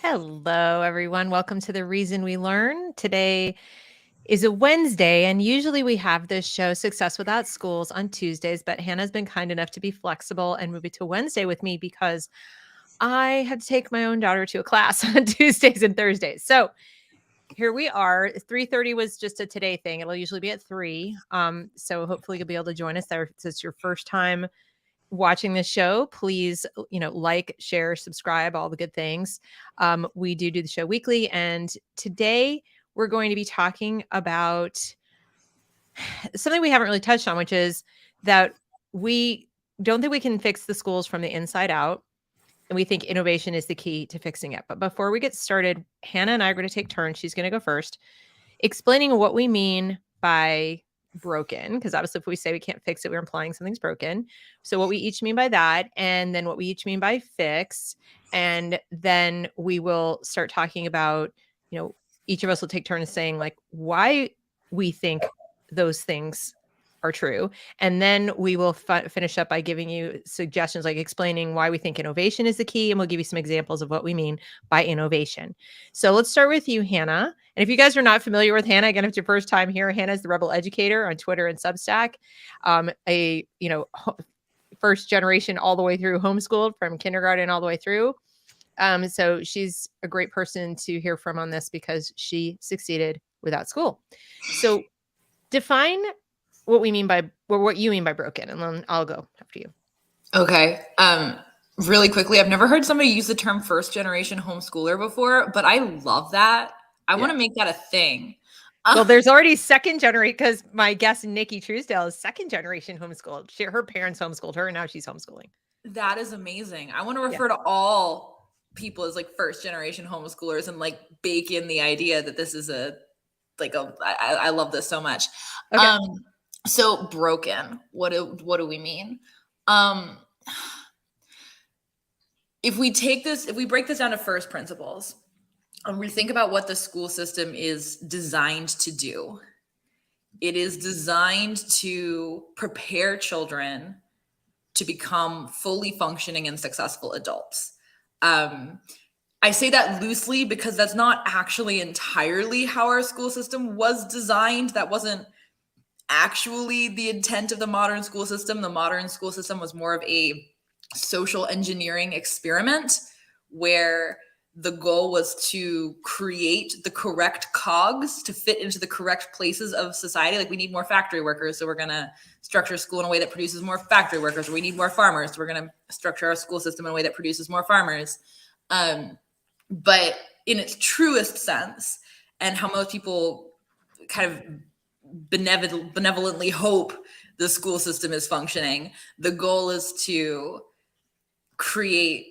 Hello, everyone. Welcome to The Reason We Learn. Today is a Wednesday, and usually we have this show, Success Without Schools, on Tuesdays, but Hannah's been kind enough to be flexible and move it to Wednesday with me because I had to take my own daughter to a class on Tuesdays and Thursdays. So here we are. 3:30 was just a today thing. It'll usually be at 3. So hopefully you'll be able to join us there. If it's your first time watching this show, please, like, share, subscribe, all the good things. We do the show weekly, and today we're going to be talking about something we haven't really touched on, which is that we don't think we can fix the schools from the inside out, and we think innovation is the key to fixing it. But before we get started, Hannah and I are going to take turns. She's going to go first, explaining what we mean by broken, because obviously if we say we can't fix it, we're implying something's broken. So what we each mean by that, and then what we each mean by fix, and then we will start talking about, each of us will take turns saying like why we think those things are true, and then we will finish up by giving you suggestions, like explaining why we think innovation is the key, and we'll give you some examples of what we mean by innovation. So let's start with you, Hannah. And if you guys are not familiar with Hannah, again, if it's your first time here, Hannah is the Rebel Educator on Twitter and Substack. First generation all the way through, homeschooled from kindergarten all the way through. So she's a great person to hear from on this because she succeeded without school. So define what you mean by broken, and then I'll go after you. Okay. Really quickly, I've never heard somebody use the term first generation homeschooler before, but I love that. I want to make that a thing. Well, there's already second generation, because my guest Nikki Truesdale is second generation homeschooled. Her parents homeschooled her, and now she's homeschooling. That is amazing. I want to refer to all people as like first generation homeschoolers and like bake in the idea that this is I love this so much. Okay. So broken, what do we mean? If we break this down to first principles, and we think about what the school system is designed to do, it is designed to prepare children to become fully functioning and successful adults. I say that loosely because that's not actually entirely how our school system was designed. That wasn't actually the intent of the modern school system. The modern school system was more of a social engineering experiment where the goal was to create the correct cogs to fit into the correct places of society. Like, we need more factory workers, so we're going to structure school in a way that produces more factory workers. Or we need more farmers, so we're going to structure our school system in a way that produces more farmers. But in its truest sense, and how most people kind of benevolently hope the school system is functioning, the goal is to create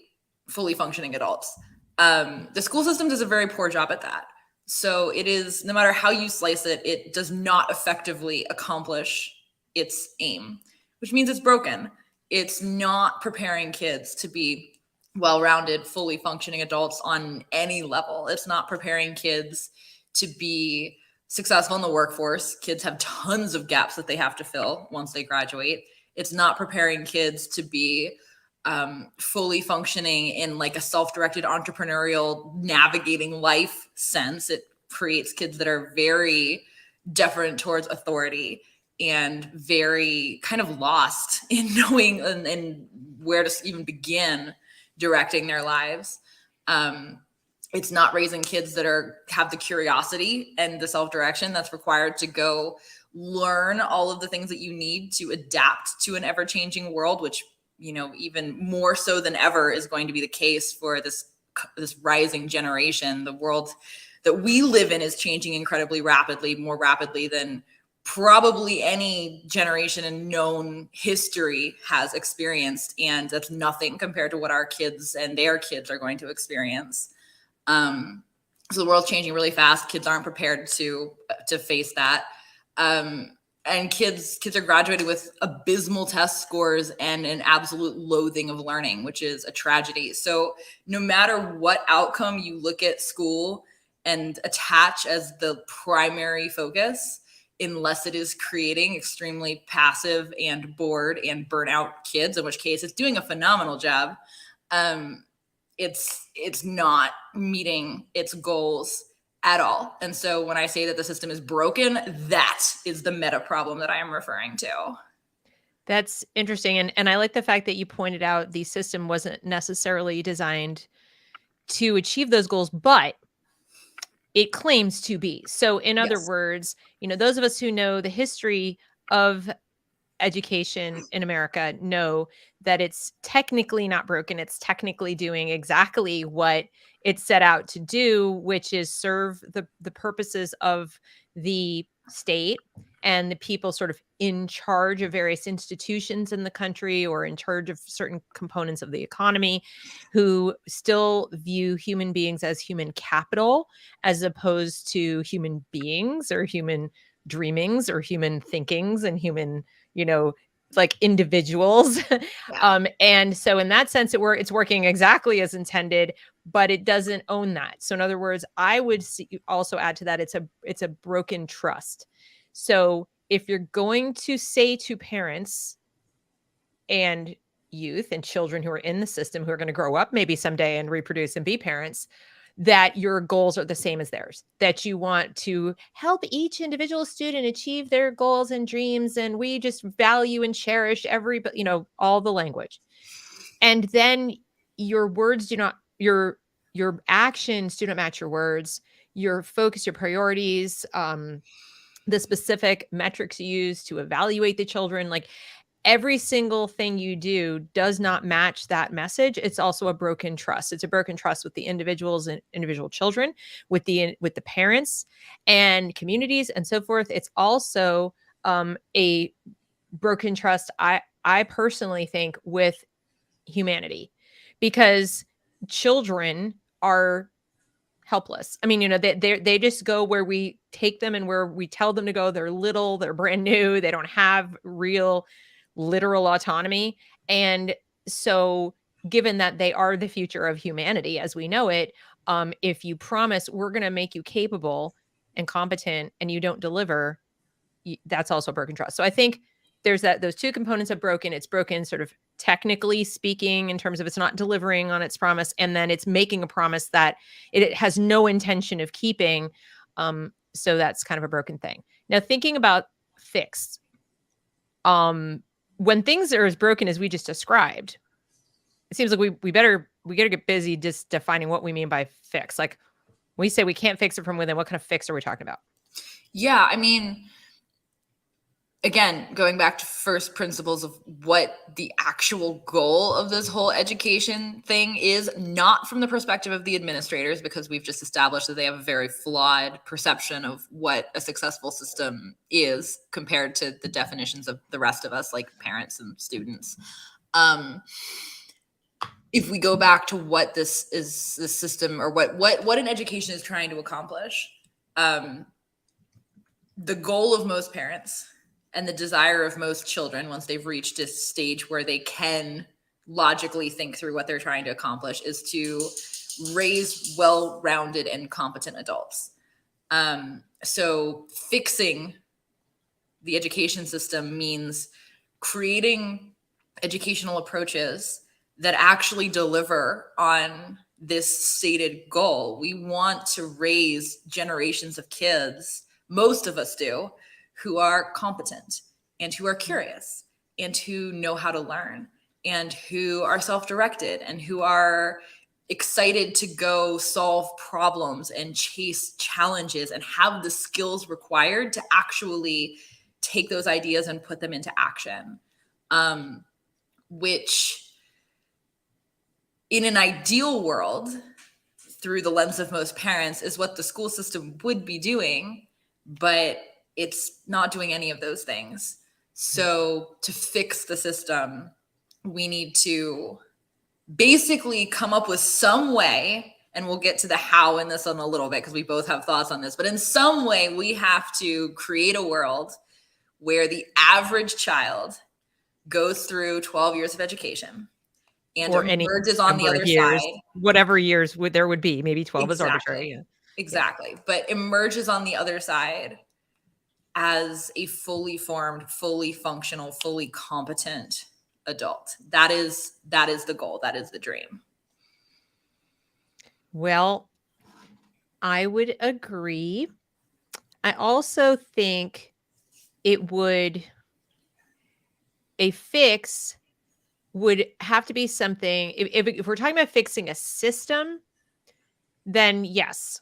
fully functioning adults. The school system does a very poor job at that. So it is, no matter how you slice it, it does not effectively accomplish its aim, which means it's broken. It's not preparing kids to be well-rounded, fully functioning adults on any level. It's not preparing kids to be successful in the workforce. Kids have tons of gaps that they have to fill once they graduate. It's not preparing kids to be fully functioning in like a self-directed entrepreneurial navigating life sense. It creates kids that are very deferent towards authority and very kind of lost in knowing and where to even begin directing their lives. It's not raising kids that have the curiosity and the self-direction that's required to go learn all of the things that you need to adapt to an ever-changing world, which, even more so than ever is going to be the case for this rising generation. The world that we live in is changing incredibly rapidly, more rapidly than probably any generation in known history has experienced. And that's nothing compared to what our kids and their kids are going to experience. So the world's changing really fast. Kids aren't prepared to face that. And kids are graduating with abysmal test scores and an absolute loathing of learning, which is a tragedy. So no matter what outcome you look at school and attach as the primary focus, unless it is creating extremely passive and bored and burnout kids, in which case it's doing a phenomenal job, it's not meeting its goals at all. And so when I say that the system is broken, that is the meta problem that I am referring to. That's interesting. And I like the fact that you pointed out the system wasn't necessarily designed to achieve those goals, but it claims to be. So in other Yes. words, those of us who know the history of education in America know that it's technically not broken. It's technically doing exactly what it set out to do, which is serve the purposes of the state and the people sort of in charge of various institutions in the country or in charge of certain components of the economy, who still view human beings as human capital as opposed to human beings or human dreamings or human thinkings and human, you know, like individuals. Yeah. And so in that sense, it's working exactly as intended, but it doesn't own that. So in other words, I would also add to that, it's a broken trust. So if you're going to say to parents and youth and children who are in the system, who are going to grow up maybe someday and reproduce and be parents, that your goals are the same as theirs, that you want to help each individual student achieve their goals and dreams. And we just value and cherish all the language. And then your words do not, your actions do not match your words, your focus, your priorities, the specific metrics you use to evaluate the children, like every single thing you do does not match that message. It's also a broken trust. It's a broken trust with the individuals and individual children, with the parents and communities and so forth. It's also a broken trust, I personally think, with humanity, because children are helpless. I mean, they just go where we take them and where we tell them to go. They're little, they're brand new, they don't have real literal autonomy. And so given that they are the future of humanity as we know it, if you promise we're going to make you capable and competent and you don't deliver, that's also broken trust. So I think there's those two components of broken. It's broken sort of technically speaking, in terms of it's not delivering on its promise, and then it's making a promise that it has no intention of keeping. So that's kind of a broken thing. Now, thinking about fixed, when things are as broken as we just described, it seems like we gotta get busy just defining what we mean by fix. Like, when we say we can't fix it from within, what kind of fix are we talking about? Yeah, I mean, again, going back to first principles of what the actual goal of this whole education thing is, not from the perspective of the administrators, because we've just established that they have a very flawed perception of what a successful system is compared to the definitions of the rest of us, like parents and students. If we go back to what this system, or what an education is trying to accomplish, the goal of most parents and the desire of most children, once they've reached a stage where they can logically think through what they're trying to accomplish, is to raise well-rounded and competent adults. So fixing the education system means creating educational approaches that actually deliver on this stated goal. We want to raise generations of kids, most of us do, who are competent and who are curious and who know how to learn and who are self-directed and who are excited to go solve problems and chase challenges and have the skills required to actually take those ideas and put them into action. Which, in an ideal world, through the lens of most parents, is what the school system would be doing, but it's not doing any of those things. So to fix the system, we need to basically come up with some way, and we'll get to the how in this in a little bit because we both have thoughts on this, but in some way we have to create a world where the average child goes through 12 years of education and Or any emerges on the number of other years, side. whatever years there would be. Maybe 12 is arbitrary. Exactly. Yeah. Exactly. But emerges on the other side as a fully formed, fully functional, fully competent adult. That is the goal. That is the dream. Well, I would agree. I also think it would a fix would have to be something if we're talking about fixing a system, then yes.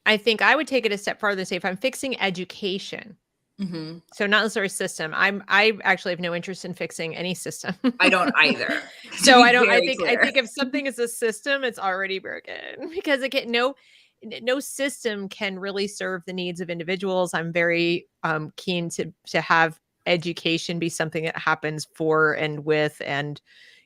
I think I would take it a step farther and say if I'm fixing education, Mm-hmm. so not necessarily system. I actually have no interest in fixing any system. I don't either. To So be I don't. very I clear. think if something is a system, it's already broken because it can no system can really serve the needs of individuals. I'm very keen to have education be something that happens for and with and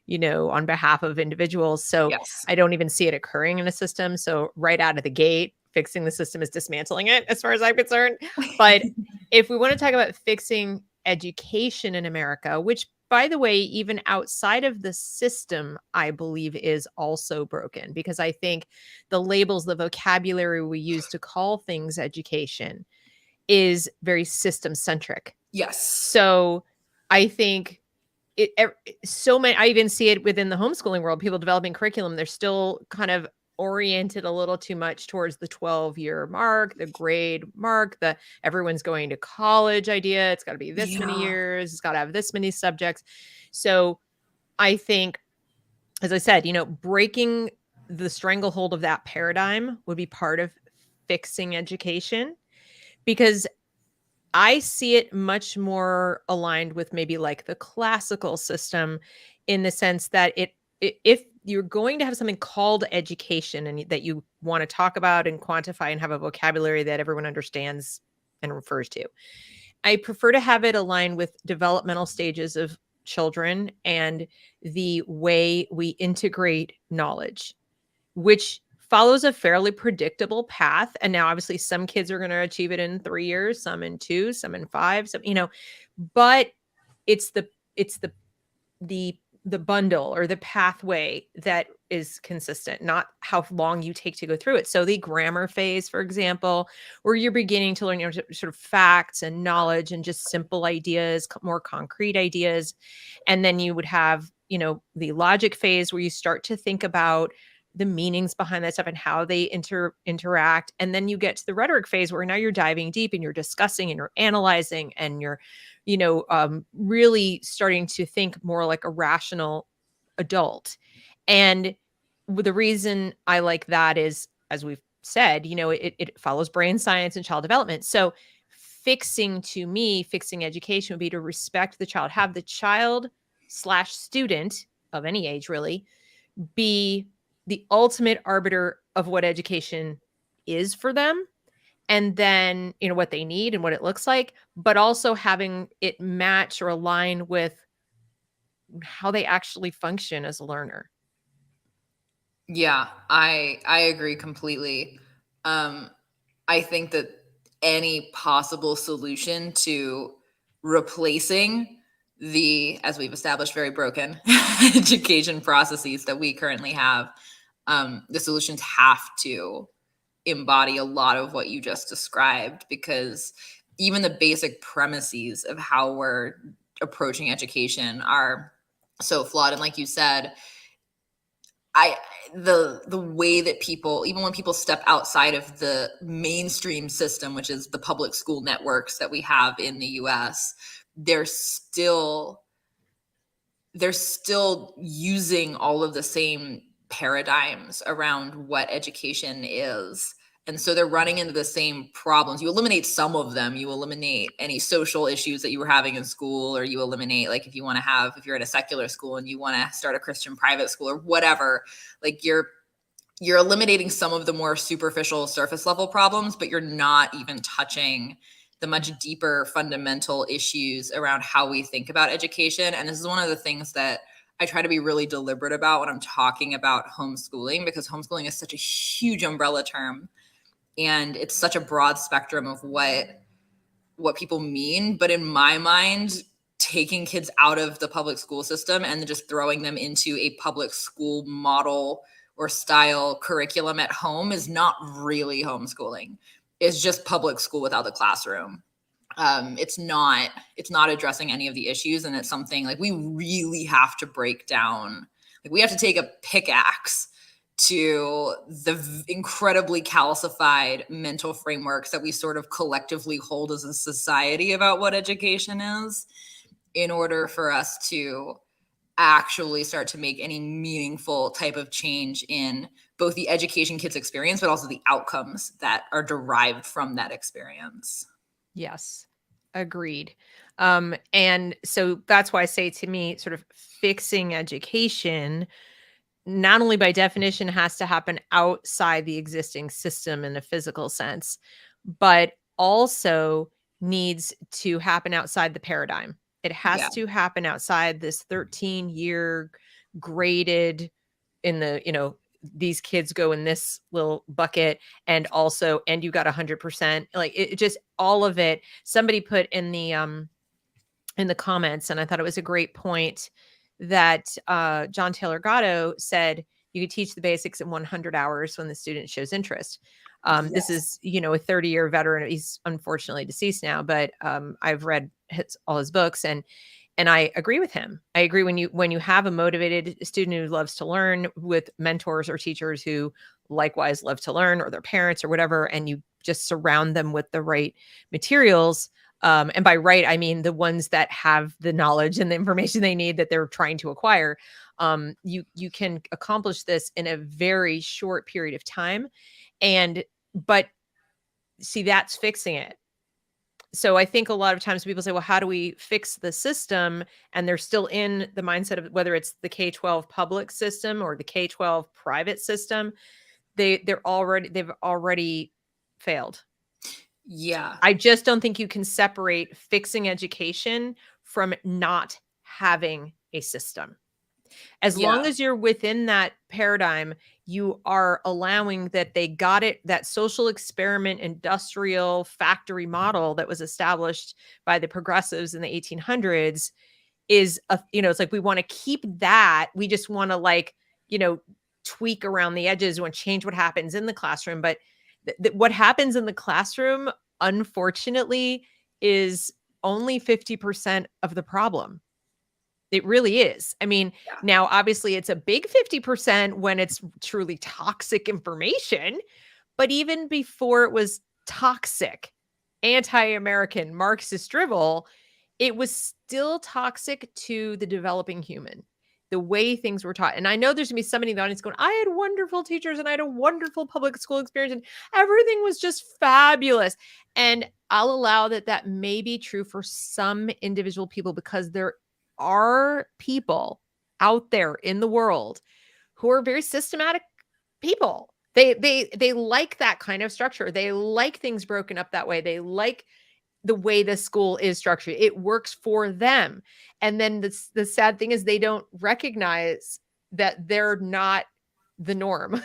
on behalf of individuals. So Yes. I don't even see it occurring in a system. So right out of the gate, fixing the system is dismantling it, as far as I'm concerned. But if we want to talk about fixing education in America, which by the way, even outside of the system, I believe is also broken because I think the labels, the vocabulary we use to call things education is very system centric. Yes. So I think so many, I even see it within the homeschooling world, people developing curriculum, they're still kind of oriented a little too much towards the 12-year mark, the grade mark, the everyone's going to college idea. It's got to be this many Yeah. years, it's got to have this many subjects. So I think, as I said, breaking the stranglehold of that paradigm would be part of fixing education because I see it much more aligned with maybe like the classical system in the sense that if you're going to have something called education and that you want to talk about and quantify and have a vocabulary that everyone understands and refers to, I prefer to have it align with developmental stages of children and the way we integrate knowledge, which follows a fairly predictable path. And now, obviously, some kids are going to achieve it in 3 years, some in 2, some in 5, but it's the bundle or the pathway that is consistent, not how long you take to go through it. So the grammar phase, for example, where you're beginning to learn sort of facts and knowledge and just simple ideas, more concrete ideas. And then you would have, the logic phase where you start to think about the meanings behind that stuff and how they interact. And then you get to the rhetoric phase where now you're diving deep and you're discussing and you're analyzing and you're really starting to think more like a rational adult. And the reason I like that is, as we've said, it follows brain science and child development. So fixing education would be to respect the child, have the child/student of any age really be the ultimate arbiter of what education is for them, and then what they need and what it looks like, but also having it match or align with how they actually function as a learner. Yeah, I agree completely. I think that any possible solution to replacing the, as we've established, very broken education processes that we currently have, the solutions have to embody a lot of what you just described, because even the basic premises of how we're approaching education are so flawed. And like you said, I the way that people, even when people step outside of the mainstream system, which is the public school networks that we have in the US, they're still using all of the same paradigms around what education is. And so they're running into the same problems. You eliminate some of them, you eliminate any social issues that you were having in school, or you eliminate, like, if you're at a secular school and you want to start a Christian private school or whatever, like you're eliminating some of the more superficial surface level problems, but you're not even touching the much deeper fundamental issues around how we think about education. And this is one of the things that I try to be really deliberate about when I'm talking about homeschooling, because homeschooling is such a huge umbrella term and it's such a broad spectrum of what people mean. But in my mind, taking kids out of the public school system and just throwing them into a public school model or style curriculum at home is not really homeschooling. It's just public school without the classroom. It's not addressing any of the issues. And it's something like we really have to break down. Like, we have to take a pickaxe to the incredibly calcified mental frameworks that we sort of collectively hold as a society about what education is, in order for us to actually start to make any meaningful type of change in both the education kids experience, but also the outcomes that are derived from that experience. Yes, agreed. And so that's why I say, to me, sort of fixing education, not only by definition has to happen outside the existing system in a physical sense, but also needs to happen outside the paradigm. It Yeah. has to happen outside this 13-year graded in the, these kids go in this little bucket, and also, and you got 100%. Like, it just, all of it. Somebody put in the comments, and I thought it was a great point, that John Taylor Gatto said you could teach the basics in 100 hours when the student shows interest. This Yes. is, a 30-year veteran. He's unfortunately deceased now, but I've read all his books, and I agree with him. I agree, when you have a motivated student who loves to learn, with mentors or teachers who likewise love to learn, or their parents or whatever, and you just surround them with the right materials. And by right, I mean the ones that have the knowledge and the information they need that they're trying to acquire. You can accomplish this in a very short period of time. But see, that's fixing it. So I think a lot of times people say, well, how do we fix the system? And they're still in the mindset of whether it's the K-12 public system or the K-12 private system, they've already failed. Yeah. I just don't think you can separate fixing education from not having a system. As Yeah. long as you're within that paradigm, you are allowing that they got it, that social experiment, industrial factory model that was established by the progressives in the 1800s is it's like, we want to keep that. We just want to, like, tweak around the edges. We want to change what happens in the classroom. But what happens in the classroom, unfortunately, is only 50% of the problem. It really is. I mean, Yeah. now obviously it's a big 50% when it's truly toxic information, but even before it was toxic, anti-American Marxist drivel, it was still toxic to the developing human, the way things were taught. And I know there's gonna be somebody in the audience going, I had wonderful teachers and I had a wonderful public school experience and everything was just fabulous. And I'll allow that may be true for some individual people, because there are people out there in the world who are very systematic people. They like that kind of structure. They like things broken up that way. They like the way the school is structured. It works for them. And then the sad thing is they don't recognize that they're not the norm.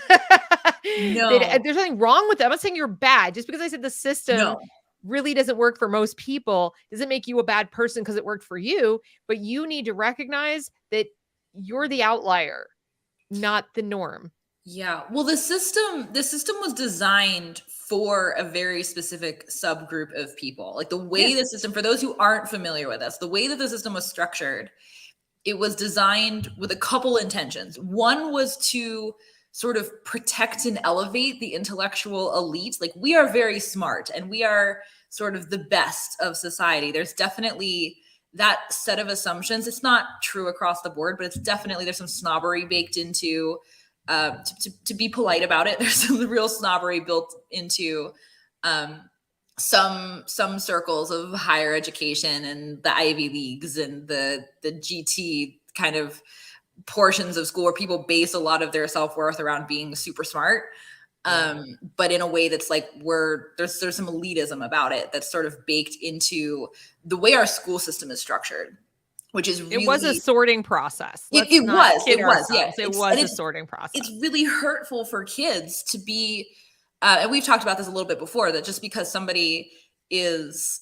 No. There's nothing wrong with them. I'm not saying you're bad. Just because I said the system No. really doesn't work for most people doesn't make you a bad person because it worked for you. But you need to recognize that you're the outlier, not the norm. Yeah. Well, the system was designed for a very specific subgroup of people. Like, the way the Yes. system, for those who aren't familiar with us, the way that the system was structured, it was designed with a couple intentions. One was to sort of protect and elevate the intellectual elite. Like, we are very smart and we are sort of the best of society. There's definitely that set of assumptions. It's not true across the board, but it's definitely, there's some snobbery baked into, to be polite about it. There's some real snobbery built into some circles of higher education and the Ivy Leagues and the GT kind of portions of school, where people base a lot of their self-worth around being super smart. But in a way that's like, there's some elitism about it that's sort of baked into the way our school system is structured, which is really, It was a sorting process. Let's it not was, kid it was, yeah. ourselves. It was a sorting process. It's really hurtful for kids to be, and we've talked about this a little bit before, that just because somebody is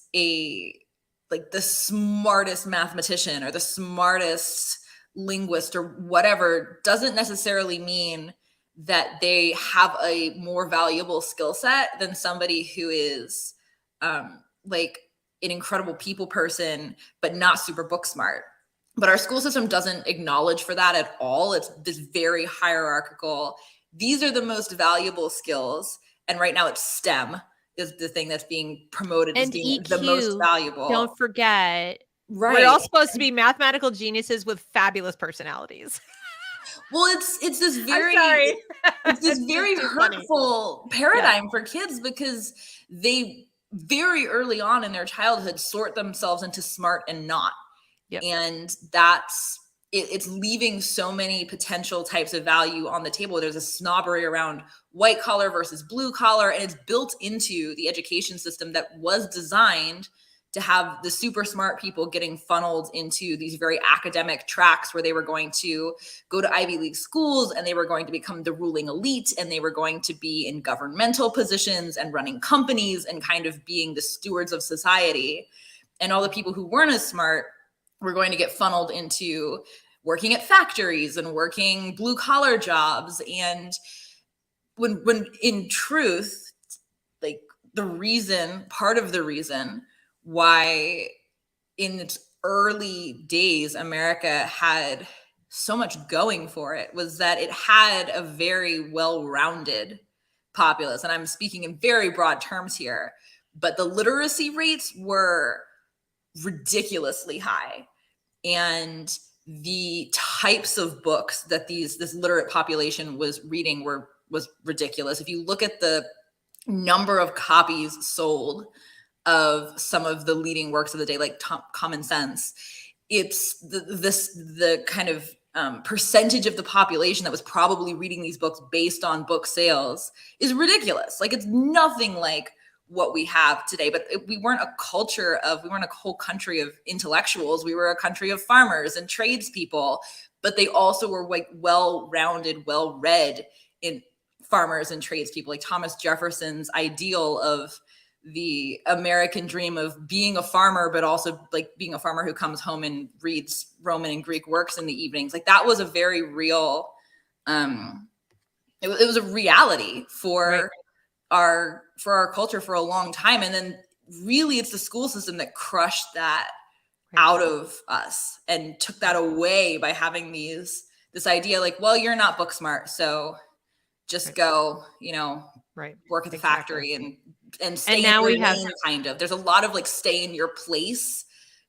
like the smartest mathematician or the smartest linguist or whatever, doesn't necessarily mean that they have a more valuable skill set than somebody who is like an incredible people person, but not super book smart. But our school system doesn't acknowledge for that at all. It's this very hierarchical these are the most valuable skills. And right now it's STEM is the thing that's being promoted as And being the most EQ, don't valuable. forget, we're Right. all supposed to be mathematical geniuses with fabulous personalities. Well, it's this I'm very sorry. it's this It's very just too funny. hurtful Yeah. paradigm for kids because they very early on in their childhood sort themselves into smart and not. Yep. And that's it's leaving so many potential types of value on the table. There's a snobbery around white collar versus blue collar, and it's built into the education system that was designed to have the super smart people getting funneled into these very academic tracks where they were going to go to Ivy League schools and they were going to become the ruling elite and they were going to be in governmental positions and running companies and kind of being the stewards of society. And all the people who weren't as smart were going to get funneled into working at factories and working blue collar jobs. And when in truth, like part of the reason why in its early days America had so much going for it was that it had a very well-rounded populace. And I'm speaking in very broad terms here, but the literacy rates were ridiculously high. And the types of books that this literate population was reading was ridiculous. If you look at the number of copies sold of some of the leading works of the day, like Common Sense, it's the kind of percentage of the population that was probably reading these books based on book sales is ridiculous. Like, it's nothing like what we have today. But we weren't a whole country of intellectuals. We were a country of farmers and tradespeople, but they also were like well-rounded, well-read in farmers and tradespeople. Like Thomas Jefferson's ideal of the American dream of being a farmer, but also like being a farmer who comes home and reads Roman and Greek works in the evenings. Like, that was a very real, it was a reality for our culture for a long time. And then really it's the school system that crushed that out of us and took that away by having this idea like, well, you're not book smart, so just go, work at the factory and stay in your lane, kind of. There's a lot of like stay in your place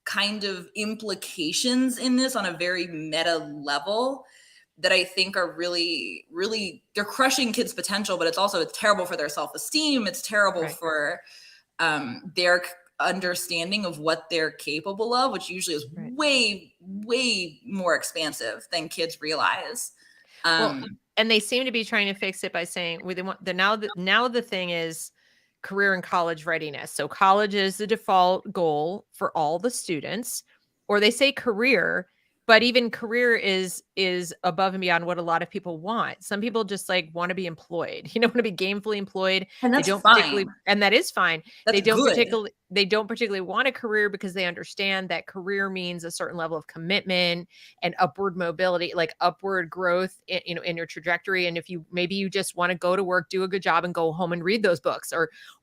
kind of implications in this on a very meta level that I think are really, really, they're crushing kids' potential, but it's terrible for their self-esteem. It's terrible for their understanding of what they're capable of, which usually is way, way more expansive than kids realize. And they seem to be trying to fix it by saying now the thing is career and college readiness. So college is the default goal for all the students, or they say career, but even career is above and beyond what a lot of people want. Some people just like want to be employed, want to be gainfully employed. And that's fine. And that is fine. That's they don't particularly want a career because they understand that career means a certain level of commitment and upward mobility, like upward growth in your trajectory. And if maybe you just want to go to work, do a good job and go home and read those books,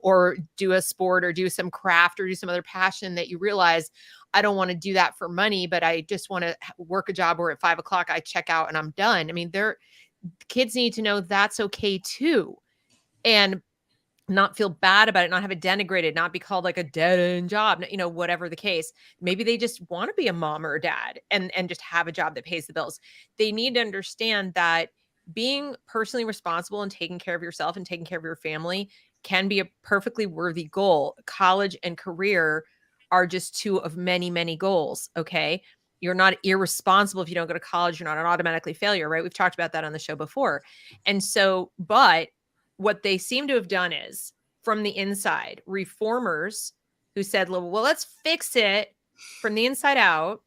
or do a sport or do some craft or do some other passion that you realize, I don't want to do that for money, but I just want to work a job where at 5 o'clock I check out and I'm done. I mean, kids need to know that's okay too. And not feel bad about it, not have it denigrated, not be called like a dead end job, whatever the case. Maybe they just want to be a mom or a dad and just have a job that pays the bills. They need to understand that being personally responsible and taking care of yourself and taking care of your family can be a perfectly worthy goal. College and career are just two of many, many goals. Okay. You're not irresponsible if you don't go to college. You're not an automatically failure, right? We've talked about that on the show before. And so, but what they seem to have done is, from the inside, reformers who said, well, let's fix it from the inside out,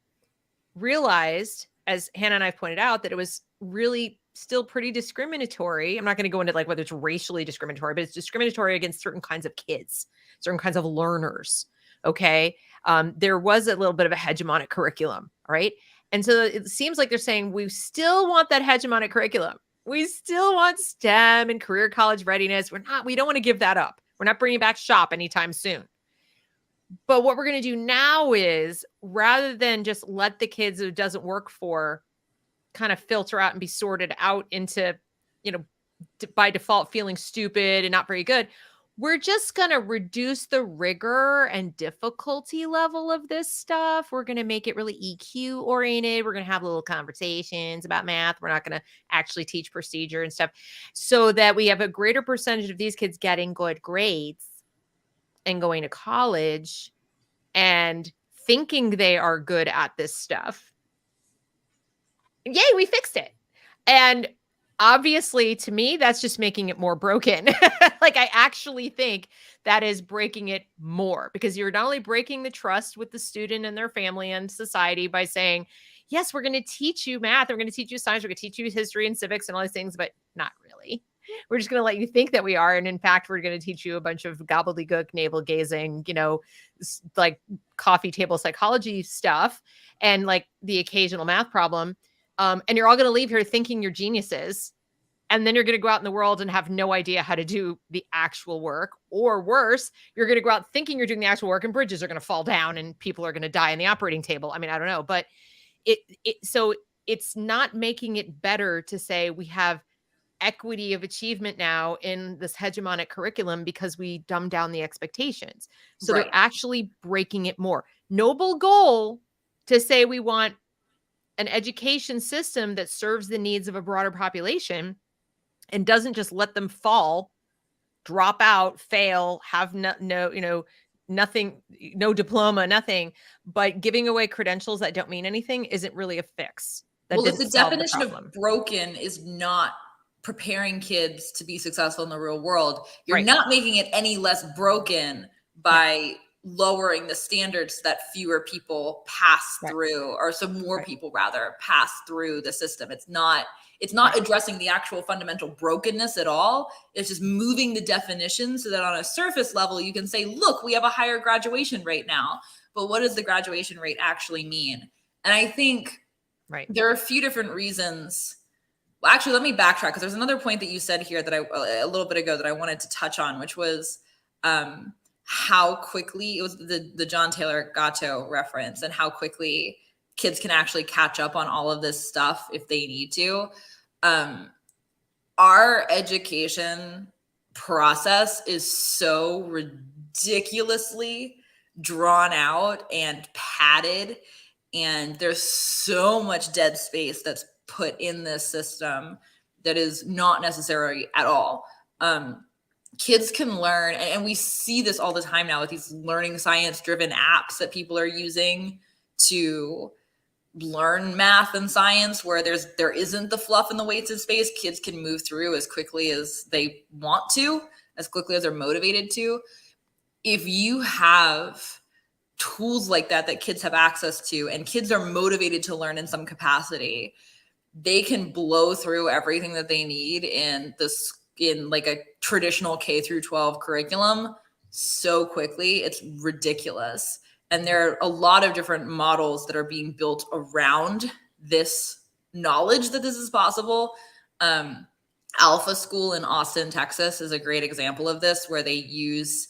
realized, as Hannah and I pointed out, that it was really still pretty discriminatory. I'm not going to go into like whether it's racially discriminatory, but it's discriminatory against certain kinds of kids, certain kinds of learners. Okay. There was a little bit of a hegemonic curriculum. Right. And so it seems like they're saying we still want that hegemonic curriculum. We still want STEM and career college readiness. We don't want to give that up. We're not bringing back SHOP anytime soon. But what we're going to do now is, rather than just let the kids who it doesn't work for kind of filter out and be sorted out into, by default feeling stupid and not very good. We're just going to reduce the rigor and difficulty level of this stuff. We're going to make it really EQ oriented. We're going to have little conversations about math. We're not going to actually teach procedure and stuff, so that we have a greater percentage of these kids getting good grades and going to college and thinking they are good at this stuff. Yay, we fixed it. And obviously, to me, that's just making it more broken. Like, I actually think that is breaking it more, because you're not only breaking the trust with the student and their family and society by saying, yes, we're going to teach you math, we're going to teach you science, we're going to teach you history and civics and all these things, but not really. We're just going to let you think that we are. And in fact, we're going to teach you a bunch of gobbledygook, navel gazing, like coffee table psychology stuff and like the occasional math problem. And you're all going to leave here thinking you're geniuses. And then you're going to go out in the world and have no idea how to do the actual work. Or worse, you're going to go out thinking you're doing the actual work and bridges are going to fall down and people are going to die on the operating table. I mean, I don't know. But so it's not making it better to say we have equity of achievement now in this hegemonic curriculum because we dumb down the expectations. So Right. they're actually breaking it more. Noble goal to say we want an education system that serves the needs of a broader population and doesn't just let them fall, drop out, fail, have nothing, no diploma, nothing, but giving away credentials that don't mean anything isn't really a fix. That Well, if didn't the solve the definition problem. of broken is not preparing kids to be successful in the real world, you're Right. not making it any less broken by lowering the standards so that fewer people pass Right. through, or so more Right. people rather pass through the system. It's not Right. addressing the actual fundamental brokenness at all. It's just moving the definition so that on a surface level you can say, look, we have a higher graduation rate now. But what does the graduation rate actually mean? And I think Right. there are a few different reasons. Well, actually, let me backtrack, because there's another point that you said here that a little bit ago that I wanted to touch on, which was how quickly it was the John Taylor Gatto reference, and how quickly kids can actually catch up on all of this stuff if they need to. Our education process is so ridiculously drawn out and padded, and there's so much dead space that's put in this system that is not necessary at all. Kids can learn, and we see this all the time now with these learning science driven apps that people are using to learn math and science, where there isn't the fluff and the weights of space. Kids can move through as quickly as they want to, as quickly as they're motivated to. If you have tools like that kids have access to, and kids are motivated to learn in some capacity, they can blow through everything that they need in like a traditional K through 12 curriculum so quickly. It's ridiculous. And there are a lot of different models that are being built around this knowledge that this is possible. Alpha School in Austin, Texas is a great example of this, where they use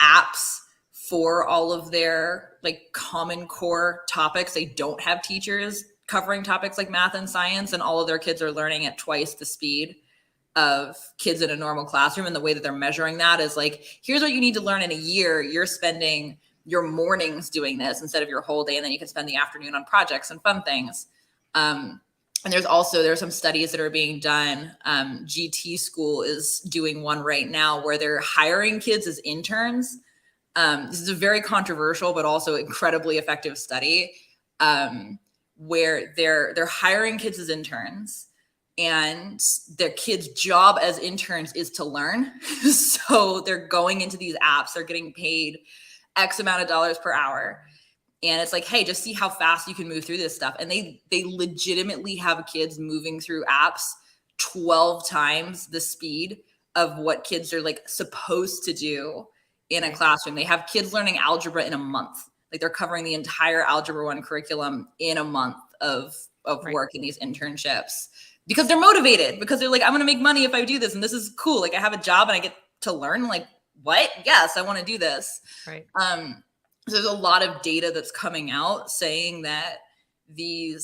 apps for all of their like common core topics. They don't have teachers covering topics like math and science, and all of their kids are learning at twice the speed of kids in a normal classroom. And the way that they're measuring that is like, here's what you need to learn in a year. You're spending your mornings doing this instead of your whole day, and then you can spend the afternoon on projects and fun things. And there's some studies that are being done. GT School is doing one right now where they're hiring kids as interns. This is a very controversial but also incredibly effective study, where they're hiring kids as interns, and their kids' job as interns is to learn. So they're going into these apps, they're getting paid X amount of dollars per hour. And it's like, hey, just see how fast you can move through this stuff. And they legitimately have kids moving through apps 12 times the speed of what kids are like supposed to do in a classroom. They have kids learning algebra in a month. Like, they're covering the entire Algebra 1 curriculum in a month of work in these internships, because they're motivated, because they're like, I'm going to make money if I do this. And this is cool. Like, I have a job and I get to learn. Like, what? Yes, I want to do this. Right. So there's a lot of data that's coming out saying that the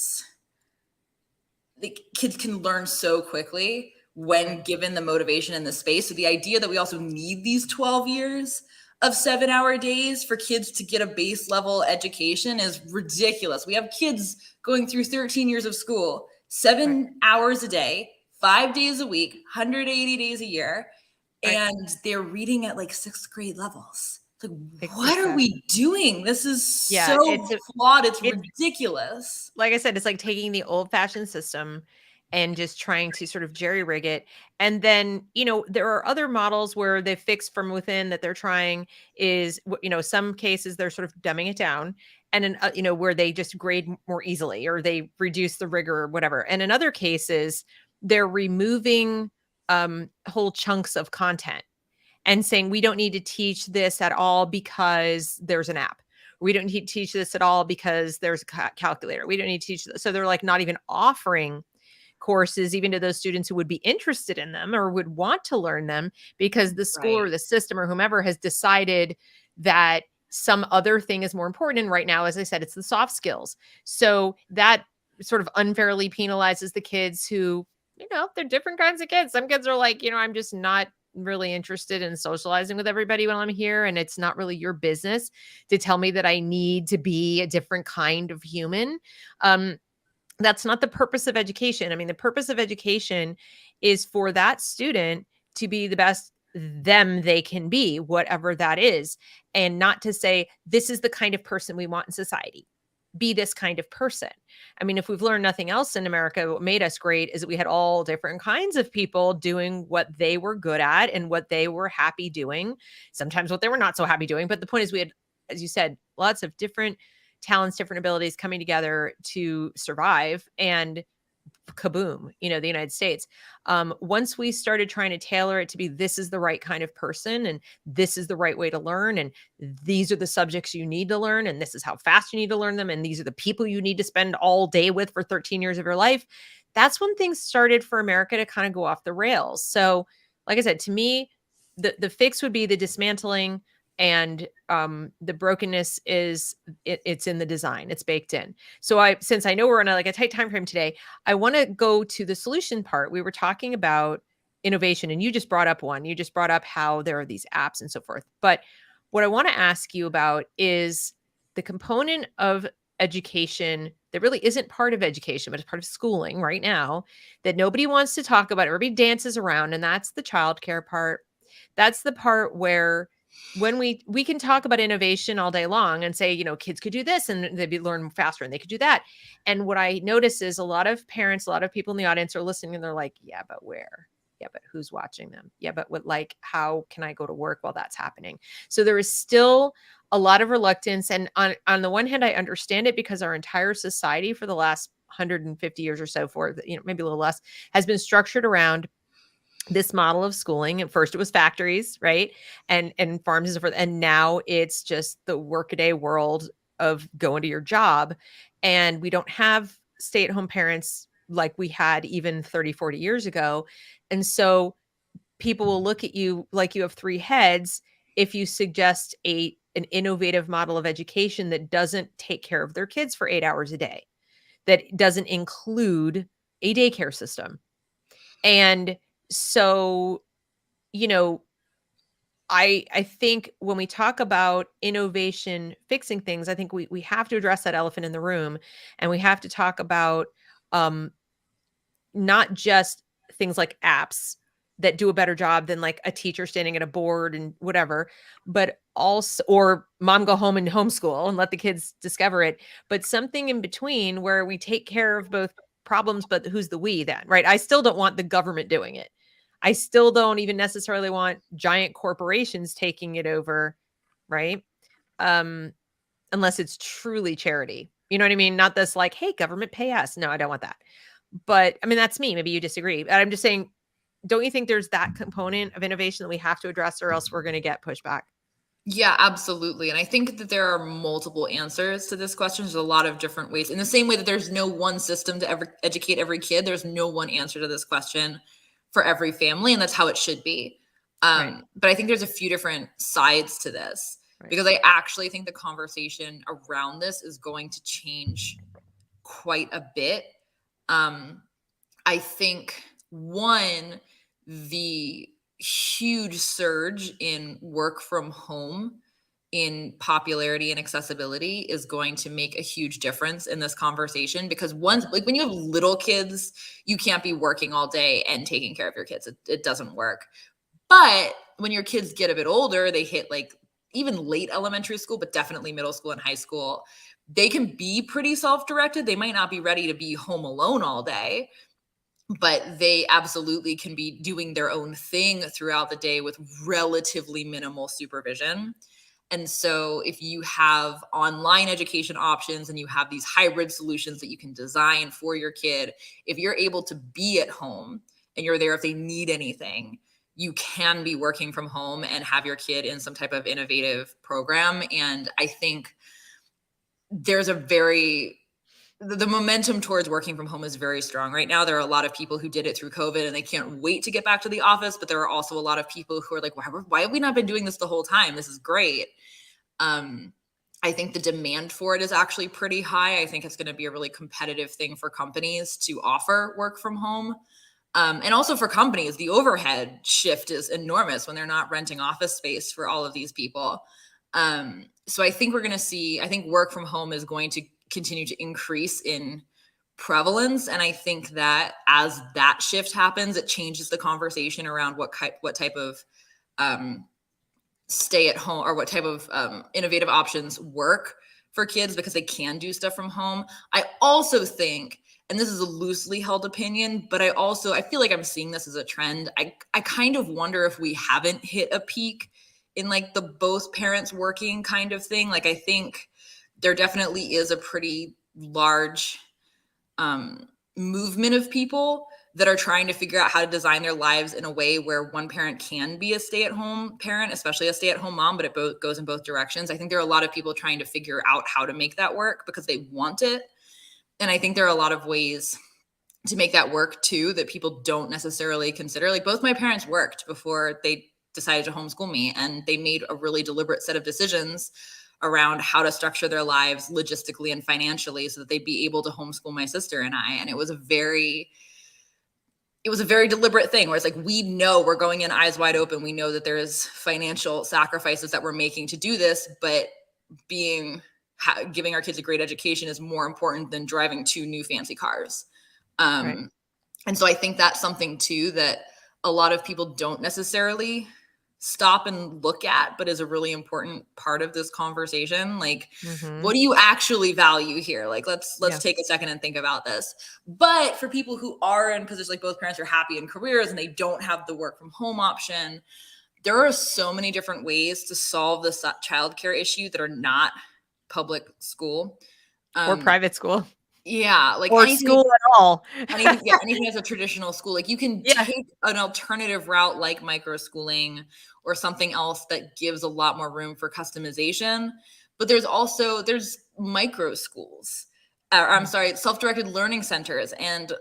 kids can learn so quickly, when given the motivation and the space. So the idea that we also need these 12 years of 7-hour days for kids to get a base level education is ridiculous. We have kids going through 13 years of school, 7 hours a day, 5 days a week, 180 days a year, and they're reading at like 6th grade levels. Like, what are we doing? This is so flawed. It's ridiculous. Like I said, it's like taking the old fashioned system and just trying to sort of jerry rig it. And then, there are other models where they fix from within that they're trying is, some cases they're sort of dumbing it down. And in, where they just grade more easily or they reduce the rigor or whatever. And in other cases, they're removing whole chunks of content and saying, we don't need to teach this at all because there's an app. We don't need to teach this at all because there's a calculator. We don't need to teach this. So they're like not even offering courses even to those students who would be interested in them or would want to learn them because the school or the system or whomever has decided that some other thing is more important. And right now, as I said, it's the soft skills. So that sort of unfairly penalizes the kids who, they're different kinds of kids. Some kids are like, I'm just not really interested in socializing with everybody when I'm here. And it's not really your business to tell me that I need to be a different kind of human. That's not the purpose of education. I mean, the purpose of education is for that student to be the best them they can be, whatever that is, and not to say, this is the kind of person we want in society. Be this kind of person. I mean, if we've learned nothing else in America, what made us great is that we had all different kinds of people doing what they were good at and what they were happy doing, sometimes what they were not so happy doing. But the point is we had, as you said, lots of different talents, different abilities coming together to survive. And kaboom, the United States. Once we started trying to tailor it to be, this is the right kind of person and this is the right way to learn. And these are the subjects you need to learn. And this is how fast you need to learn them. And these are the people you need to spend all day with for 13 years of your life. That's when things started for America to kind of go off the rails. So like I said, to me, the fix would be the dismantling. And the brokenness is it's in the design. It's baked in. So since I know we're on a tight time frame today, I want to go to the solution part. We were talking about innovation and you just brought up one. You just brought up how there are these apps and so forth. But what I want to ask you about is the component of education that really isn't part of education, but it's part of schooling right now that nobody wants to talk about. Everybody dances around, and that's the childcare part. That's the part where when we can talk about innovation all day long and say, kids could do this and they'd learn faster and they could do that. And what I notice is a lot of parents, a lot of people in the audience are listening and they're like, yeah, but where? Yeah, but who's watching them? Yeah, but how can I go to work while that's happening? So there is still a lot of reluctance. And on the one hand, I understand it because our entire society for the last 150 years or so maybe a little less, has been structured around this model of schooling. And first it was factories, right? And farms and so forth. And now it's just the workaday world of going to your job. And we don't have stay-at-home parents like we had even 30, 40 years ago. And so people will look at you like you have three heads if you suggest an innovative model of education that doesn't take care of their kids for 8 hours a day, that doesn't include a daycare system. And so, I think when we talk about innovation fixing things, I think we have to address that elephant in the room, and we have to talk about not just things like apps that do a better job than like a teacher standing at a board and whatever, but also, or mom go home and homeschool and let the kids discover it, but something in between where we take care of both problems, but who's the we then, right? I still don't want the government doing it. I still don't even necessarily want giant corporations taking it over, right? Unless it's truly charity. You know what I mean? Not this like, hey, government, pay us. No, I don't want that. But I mean, that's me. Maybe you disagree. But I'm just saying, don't you think there's that component of innovation that we have to address or else we're going to get pushback? Yeah, absolutely. And I think that there are multiple answers to this question. There's a lot of different ways. In the same way that there's no one system to ever educate every kid, there's no one answer to this question for every family. And that's how it should be. But I think there's a few different sides to this because I actually think the conversation around this is going to change quite a bit. I think One, the huge surge in work from home in popularity and accessibility is going to make a huge difference in this conversation, because once, like, when you have little kids, you can't be working all day and taking care of your kids. It doesn't work. But when your kids get a bit older, they hit like even late elementary school, but definitely middle school and high school, they can be pretty self-directed. They might not be ready to be home alone all day, but they absolutely can be doing their own thing throughout the day with relatively minimal supervision. And so if you have online education options and you have these hybrid solutions that you can design for your kid, if you're able to be at home and you're there if they need anything, you can be working from home and have your kid in some type of innovative program. And I think there's the momentum towards working from home is very strong right now. There are a lot of people who did it through COVID and they can't wait to get back to the office, but there are also a lot of people who are like, why have we not been doing this the whole time? This is great. I think the demand for it is actually pretty high. I think it's going to be a really competitive thing for companies to offer work from home. And also for companies, the overhead shift is enormous when they're not renting office space for all of these people. So I think I think work from home is going to continue to increase in prevalence. And I think that as that shift happens, it changes the conversation around what type of stay at home, or what type of innovative options work for kids, because they can do stuff from home. I also think, and this is a loosely held opinion, but I feel like I'm seeing this as a trend. I kind of wonder if we haven't hit a peak in like the both parents working kind of thing. Like, I think there definitely is a pretty large movement of people that are trying to figure out how to design their lives in a way where one parent can be a stay-at-home parent, especially a stay-at-home mom, but it goes in both directions. I think there are a lot of people trying to figure out how to make that work because they want it. And I think there are a lot of ways to make that work too that people don't necessarily consider. Like, both my parents worked before they decided to homeschool me, and they made a really deliberate set of decisions around how to structure their lives logistically and financially so that they'd be able to homeschool my sister and I. And it was a very deliberate thing where it's like, we know we're going in eyes wide open. We know that there is financial sacrifices that we're making to do this, but giving our kids a great education is more important than driving 2 new fancy cars. Right. And so I think that's something too that a lot of people don't necessarily stop and look at, but is a really important part of this conversation. Like, what do you actually value here? Like, let's take a second and think about this. But for people who are in positions, like both parents are happy in careers and they don't have the work from home option, there are so many different ways to solve this childcare issue that are not public school Or private school. Yeah, like Or anything, school at all. anything as a traditional school. Like, you can Yeah. take an alternative route like micro schooling or something else that gives a lot more room for customization. But there's micro schools. I'm sorry, self-directed learning centers and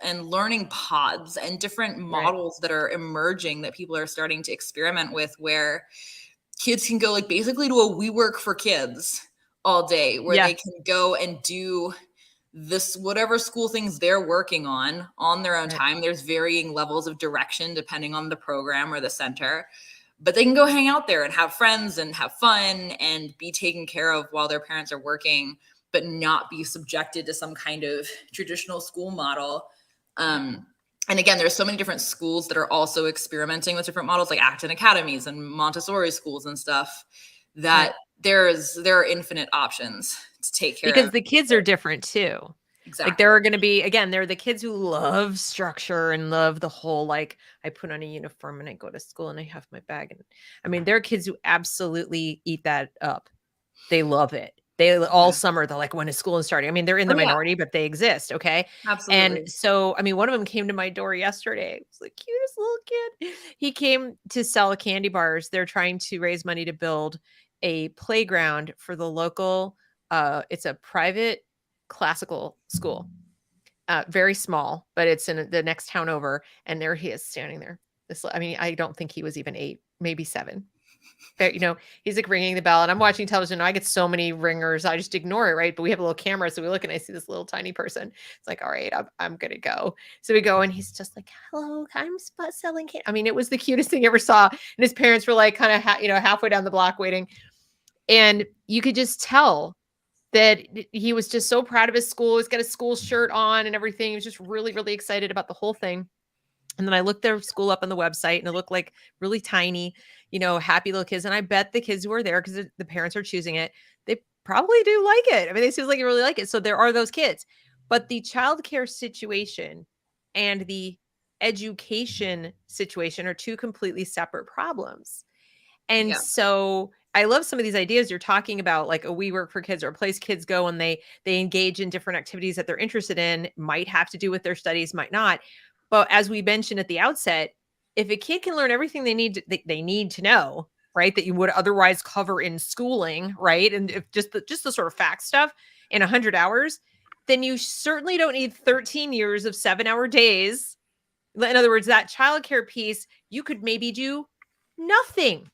learning pods and different models that are emerging that people are starting to experiment with, where kids can go like basically to a We Work for Kids all day, where they can go and do this, whatever school things they're working on their own time. There's varying levels of direction depending on the program or the center, but they can go hang out there and have friends and have fun and be taken care of while their parents are working, but not be subjected to some kind of traditional school model. And again, there's so many different schools that are also experimenting with different models, like Acton Academies and Montessori schools and stuff, that there are infinite options to take care of. Because the kids are different too. Exactly. Like, there are going to be, again, they're the kids who love structure and love the whole, like, I put on a uniform and I go to school and I have my bag. And I mean, there are kids who absolutely eat that up. They love it. They all summer, they're like, when is school starting? I mean, they're in the minority, but they exist. Okay. Absolutely. And so, I mean, one of them came to my door yesterday. It was the cutest little kid. He came to sell candy bars. They're trying to raise money to build a playground for the local, it's a private classical school, very small, but it's in the next town over. And there he is standing there. I mean, I don't think he was even 8, maybe 7. But, he's like ringing the bell and I'm watching television. I get so many ringers. I just ignore it. Right. But we have a little camera. So we look and I see this little tiny person. It's like, all right, I'm going to go. So we go and he's just like, hello, I'm selling candy. I mean, it was the cutest thing I ever saw. And his parents were like kind of, halfway down the block waiting. And you could just tell that he was just so proud of his school. He's got a school shirt on and everything. He was just really, really excited about the whole thing. And then I looked their school up on the website and it looked like really tiny, happy little kids. And I bet the kids who are there, because the parents are choosing it, they probably do like it. I mean, they seem like they really like it. So there are those kids. But the childcare situation and the education situation are two completely separate problems. And so I love some of these ideas you're talking about, like a We Work for Kids or a place kids go and they engage in different activities that they're interested in, might have to do with their studies, might not. But as we mentioned at the outset, if a kid can learn everything they need to know, right, that you would otherwise cover in schooling, right, and if just the sort of fact stuff in 100 hours, then you certainly don't need 13 years of 7-hour days. In other words, that childcare piece, you could maybe do nothing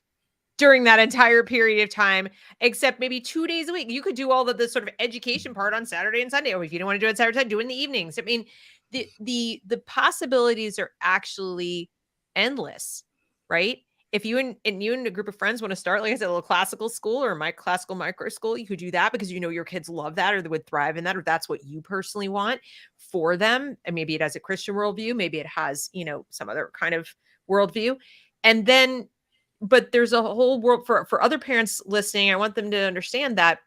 during that entire period of time, except maybe 2 days a week. You could do all the sort of education part on Saturday and Sunday, or if you don't want to do it Saturday, do it in the evenings. I mean, the possibilities are actually endless, right? If you and a group of friends want to start, like I said, a little classical school or my classical micro school, you could do that because your kids love that or they would thrive in that, or that's what you personally want for them. And maybe it has a Christian worldview, maybe it has, some other kind of worldview. And then but there's a whole world for other parents listening. I want them to understand that